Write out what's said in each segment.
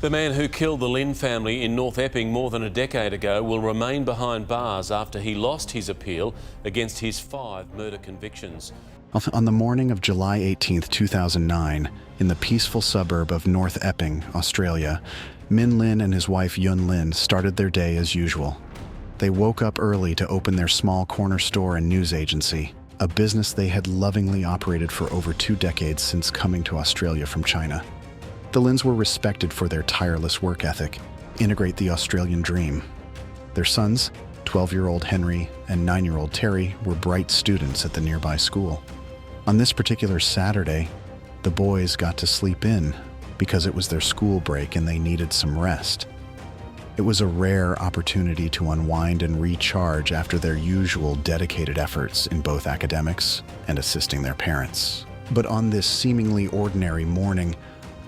The man who killed the Lin family in North Epping more than a decade ago will remain behind bars after he lost his appeal against his 5 murder convictions. On the morning of July 18, 2009, in the peaceful suburb of North Epping, Australia, Min Lin and his wife Yun Lin started their day as usual. They woke up early to open their small corner store and news agency, a business they had lovingly operated for over 2 decades since coming to Australia from China. The Lins were respected for their tireless work ethic, integrate the Australian dream. Their sons, 12-year-old Henry and 9-year-old Terry, were bright students at the nearby school. On this particular Saturday, the boys got to sleep in because it was their school break and they needed some rest. It was a rare opportunity to unwind and recharge after their usual dedicated efforts in both academics and assisting their parents. But on this seemingly ordinary morning,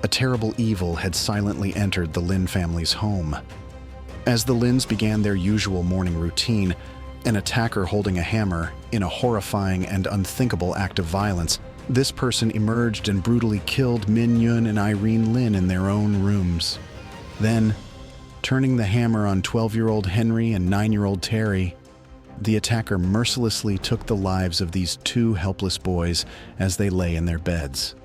a terrible evil had silently entered the Lin family's home. As the Lins began their usual morning routine, an attacker holding a hammer, in a horrifying and unthinkable act of violence, this person emerged and brutally killed Min Yun and Irene Lin in their own rooms. Then, turning the hammer on 12-year-old Henry and 9-year-old Terry, the attacker mercilessly took the lives of these 2 helpless boys as they lay in their beds.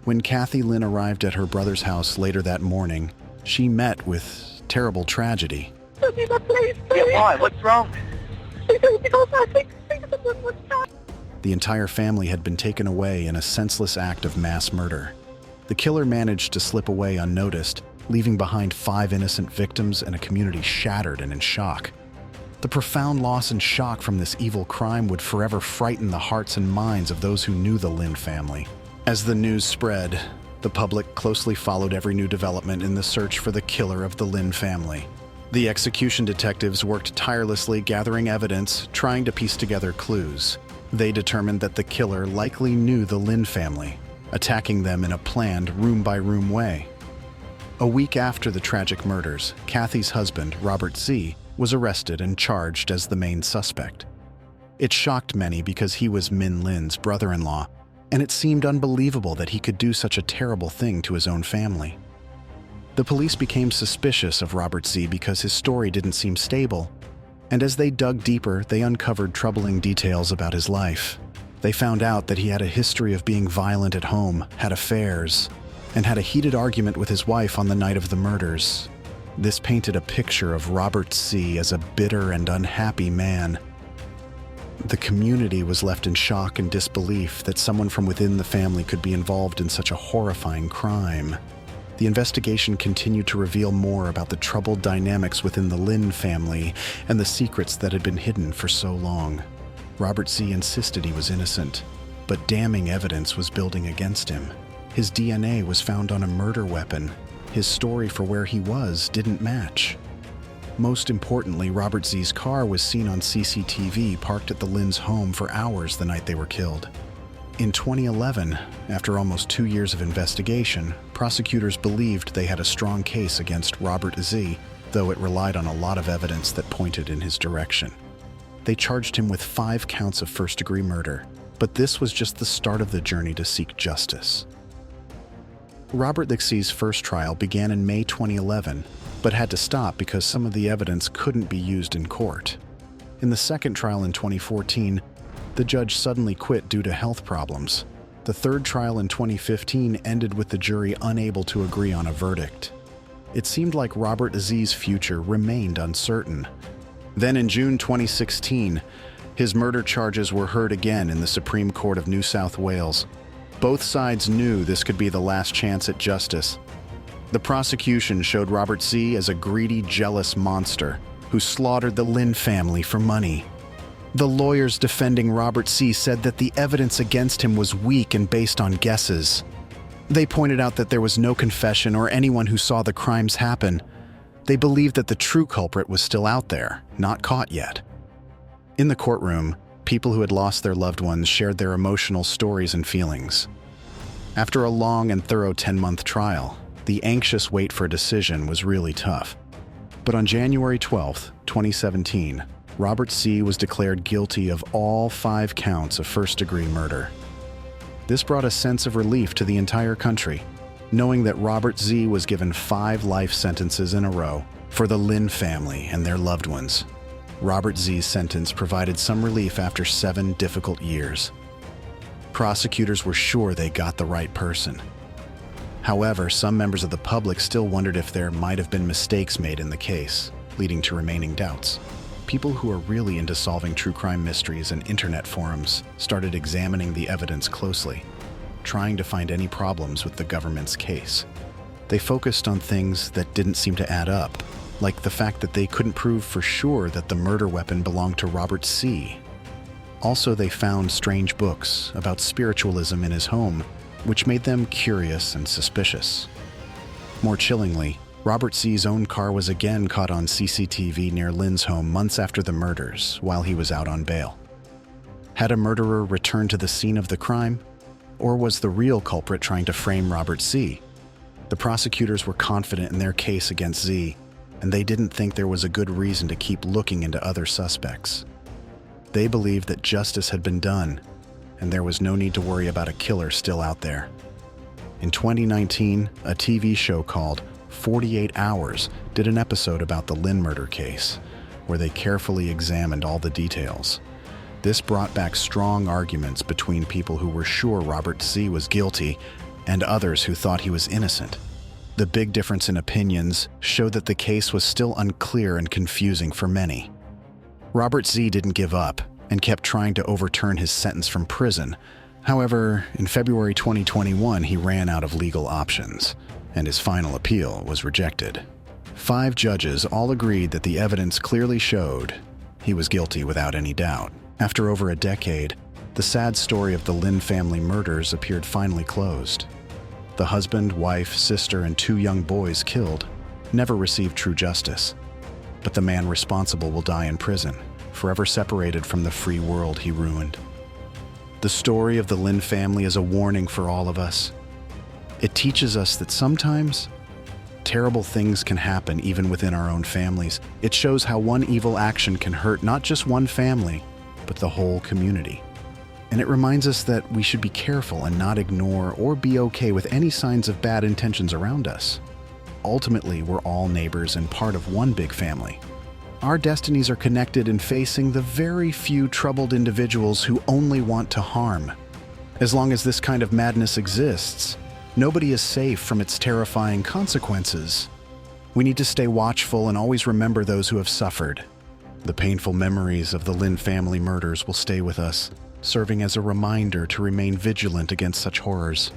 When Kathy Lin arrived at her brother's house later that morning, she met with terrible tragedy. Please. Yeah, why? What's wrong? Because I think someone was shot. The entire family had been taken away in a senseless act of mass murder. The killer managed to slip away unnoticed, leaving behind 5 innocent victims and a community shattered and in shock. The profound loss and shock from this evil crime would forever frighten the hearts and minds of those who knew the Lin family. As the news spread, the public closely followed every new development in the search for the killer of the Lin family. The execution detectives worked tirelessly gathering evidence, trying to piece together clues. They determined that the killer likely knew the Lin family, attacking them in a planned room-by-room way. A week after the tragic murders, Kathy's husband, Robert Xie, was arrested and charged as the main suspect. It shocked many because he was Min Lin's brother-in-law, and it seemed unbelievable that he could do such a terrible thing to his own family. The police became suspicious of Robert Xie because his story didn't seem stable, and as they dug deeper, they uncovered troubling details about his life. They found out that he had a history of being violent at home, had affairs, and had a heated argument with his wife on the night of the murders. This painted a picture of Robert Xie as a bitter and unhappy man. The community was left in shock and disbelief that someone from within the family could be involved in such a horrifying crime. The investigation continued to reveal more about the troubled dynamics within the Lin family and the secrets that had been hidden for so long. Robert Xie insisted he was innocent, but damning evidence was building against him. His DNA was found on a murder weapon. His story for where he was didn't match. Most importantly, Robert Xie's car was seen on CCTV parked at the Lin's home for hours the night they were killed. In 2011, after almost 2 years of investigation, prosecutors believed they had a strong case against Robert Xie, though it relied on a lot of evidence that pointed in his direction. They charged him with 5 counts of first-degree murder, but this was just the start of the journey to seek justice. Robert Xie's first trial began in May 2011, but had to stop because some of the evidence couldn't be used in court. In the second trial in 2014, the judge suddenly quit due to health problems. The third trial in 2015 ended with the jury unable to agree on a verdict. It seemed like Robert Xie's future remained uncertain. Then in June 2016, his murder charges were heard again in the Supreme Court of New South Wales. Both sides knew this could be the last chance at justice. The prosecution showed Robert Xie as a greedy, jealous monster who slaughtered the Lin family for money. The lawyers defending Robert Xie said that the evidence against him was weak and based on guesses. They pointed out that there was no confession or anyone who saw the crimes happen. They believed that the true culprit was still out there, not caught yet. In the courtroom, people who had lost their loved ones shared their emotional stories and feelings. After a long and thorough 10-month trial, the anxious wait for a decision was really tough. But on January 12, 2017, Robert Xie was declared guilty of all 5 counts of first-degree murder. This brought a sense of relief to the entire country. knowing that Robert Xie was given 5 life sentences in a row for the Lin family and their loved ones. Robert Xie's sentence provided some relief after 7 difficult years. Prosecutors were sure they got the right person. However, some members of the public still wondered if there might have been mistakes made in the case, leading to remaining doubts. People who are really into solving true crime mysteries and internet forums started examining the evidence closely, trying to find any problems with the government's case. They focused on things that didn't seem to add up, like the fact that they couldn't prove for sure that the murder weapon belonged to Robert Xie. Also, they found strange books about spiritualism in his home, which made them curious and suspicious. More chillingly, Robert Xie's own car was again caught on CCTV near Lin's home months after the murders, while he was out on bail. Had a murderer returned to the scene of the crime? Or was the real culprit trying to frame Robert Xie? The prosecutors were confident in their case against Xie, and they didn't think there was a good reason to keep looking into other suspects. They believed that justice had been done, and there was no need to worry about a killer still out there. In 2019, a TV show called 48 Hours did an episode about the Lin murder case, where they carefully examined all the details. This brought back strong arguments between people who were sure Robert Xie was guilty and others who thought he was innocent. The big difference in opinions showed that the case was still unclear and confusing for many. Robert Xie didn't give up and kept trying to overturn his sentence from prison. However, in February 2021, he ran out of legal options, and his final appeal was rejected. 5 judges all agreed that the evidence clearly showed he was guilty without any doubt. After over a decade, the sad story of the Lin family murders appeared finally closed. The husband, wife, sister, and 2 young boys killed never received true justice. But the man responsible will die in prison, forever separated from the free world he ruined. The story of the Lin family is a warning for all of us. It teaches us that sometimes terrible things can happen even within our own families. It shows how one evil action can hurt not just one family, but the whole community. And it reminds us that we should be careful and not ignore or be okay with any signs of bad intentions around us. Ultimately, we're all neighbors and part of one big family. Our destinies are connected in facing the very few troubled individuals who only want to harm. As long as this kind of madness exists, nobody is safe from its terrifying consequences. We need to stay watchful and always remember those who have suffered. The painful memories of the Lin family murders will stay with us, serving as a reminder to remain vigilant against such horrors.